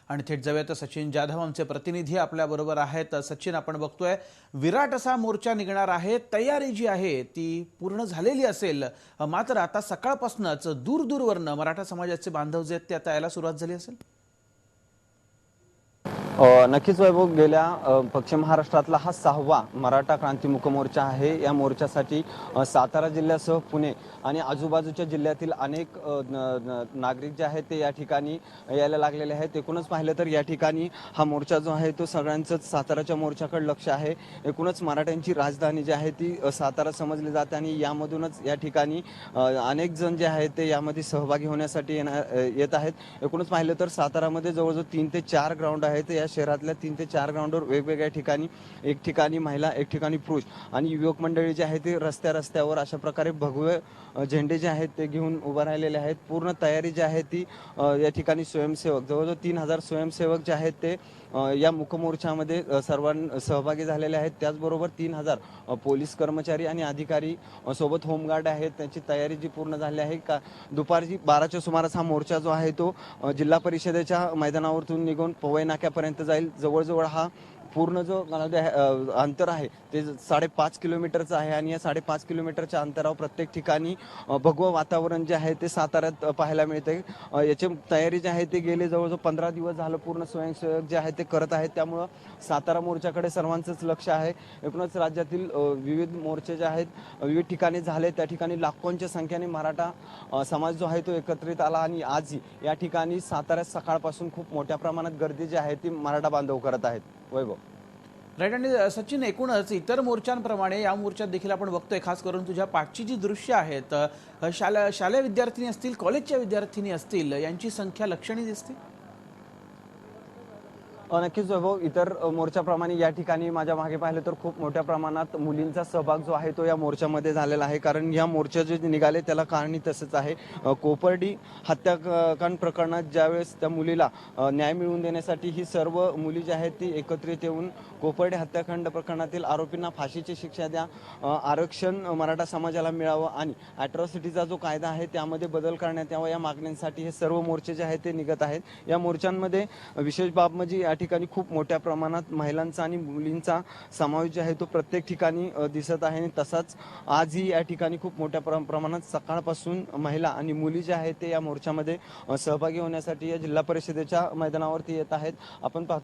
आणि थेट जाऊयात सचिन जाधव आमचे प्रतिनिधी आपल्या बरोबर आहेत। सचिन, आपण बघतोय विराट असा मोर्चा निघणार आहे, तयारी जी आहे ती पूर्ण झालेली असेल, मात्र आता सकाळपासूनच दूरवरनं मराठा समाजाचे बांधव जे आहेत ते आता यायला सुरुवात झाली असेल। नक्कीच वैभव, गेल्या पश्चिम महाराष्ट्रातला हा 6वा मराठा क्रांती मुक मोर्चा आहे। या मोर्चासाठी सातारा जिल्ह्यासह पुणे आणि आजूबाजूच्या जिल्ह्यातील अनेक नागरिक जे आहेत ते या ठिकाणी यायला लागलेले आहेत। एकूणच पाहिलं तर या ठिकाणी हा मोर्चा जो आहे तो सगळ्यांचंच साताराच्या मोर्चाकडे लक्ष आहे। एकूणच मराठ्यांची राजधानी जी आहे ती सातारा समजली जाते आणि यामधूनच या ठिकाणी अनेक जण जे आहेत ते यामध्ये सहभागी होण्यासाठी येत आहेत। एकूणच पाहिलं तर सातारामध्ये जवळजवळ 3 ते 4 ग्राउंड आहेत। या शहरातल्या 3 ते 4 ग्राउंडवर वेगवेगळ्या ठिकाणी, एक ठिकाणी महिला, एक ठिकाणी पुरुष आणि युवक मंडळी जे आहे ते रस्त्यावर अशा प्रकारे भगवे झेंडे जे आहेत ते घेऊन उभे राहिलेले आहेत। पूर्ण तयारी जी आहे ती या ठिकाणी स्वयंसेवक, जवळजवळ 3000 स्वयंसेवक जे आहेत ते या मुकमोर्चामध्ये सहभागी झालेले आहेत। त्याचबरोबर 3000 पोलीस कर्मचारी आणि अधिकारी सोबत होमगार्ड आहेत। त्यांची तयारी जी पूर्ण झाली आहे। का दुपारची 12च्या सुमारास हा मोर्चा जो आहे तो जिल्हा परिषदेच्या मैदानावरून निघून पवई नाक्यापर्यंत जाईल। जवळजवळ हा पूर्ण जो अंतर आहे ते 5.5 किलोमीटरचं आहे आणि या 5.5 किलोमीटरच्या अंतरावर प्रत्येक ठिकाणी भगवं वातावरण जे आहे ते साताऱ्यात पाहायला मिळते। याची तयारी जी आहे ते गेले जवळजवळ 15 दिवस झालं पूर्ण स्वयंसेवक जे आहे ते करत आहेत। त्यामुळं सातारा मोर्चाकडे सर्वांचंच लक्ष आहे। एकूणच राज्यातील विविध मोर्चे जे आहेत विविध ठिकाणी झाले, त्या ठिकाणी लाखोंच्या संख्येने मराठा समाज जो आहे तो एकत्रित आला आणि आजही या ठिकाणी साताऱ्यात सकाळपासून खूप मोठ्या प्रमाणात गर्दी जी आहे ती मराठा बांधव करत आहेत। वैभव, राईट। आणि सचिन, एकूणच इतर मोर्चांप्रमाणे या मोर्चात देखील आपण बघतोय, खास करून तुझ्या पाठची जी दृश्य आहेत, शालेय विद्यार्थिनी असतील, कॉलेजच्या विद्यार्थिनी असतील, यांची संख्या लक्षणीय दिसते। नक्कीच वैभव, इतर मोर्चाप्रमाणे या ठिकाणी माझ्या मागे पाहिलं तर खूप मोठ्या प्रमाणात मुलींचा सहभाग जो आहे तो या मोर्चामध्ये झालेला आहे। कारण या मोर्चा जे निघाले त्याला कारणही तसंच आहे। कोपर्डी हत्याकांड प्रकरणात ज्यावेळेस त्या मुलीला न्याय मिळवून देण्यासाठी ही सर्व मुली जी आहेत ती एकत्रित येऊन कोपर्डी हत्याकांड प्रकरणातील आरोपींना फाशीची शिक्षा द्या, आरक्षण मराठा समाजाला मिळावं आणि ॲट्रॉसिटीचा जो कायदा आहे त्यामध्ये बदल करण्यात यावा, या मागण्यांसाठी हे सर्व मोर्चे जे आहेत ते निघत आहेत। या मोर्चांमध्ये विशेष बाब म्हणजे या ठिकाणी खूप मोठ्या प्रमाणात महिलांचा आणि मुलींचा समावेश जे आहे तो प्रत्येक ठिकाणी दिसत आहे। आणि तसाच आजही या ठिकाणी खूप मोठ्या प्रमाणात सकाळपासून महिला आणि मुली जे आहेत ते या मोर्चामध्ये सहभागी होण्यासाठी या जिल्हा परिषदेच्या मैदानावरती येत आहेत। आपण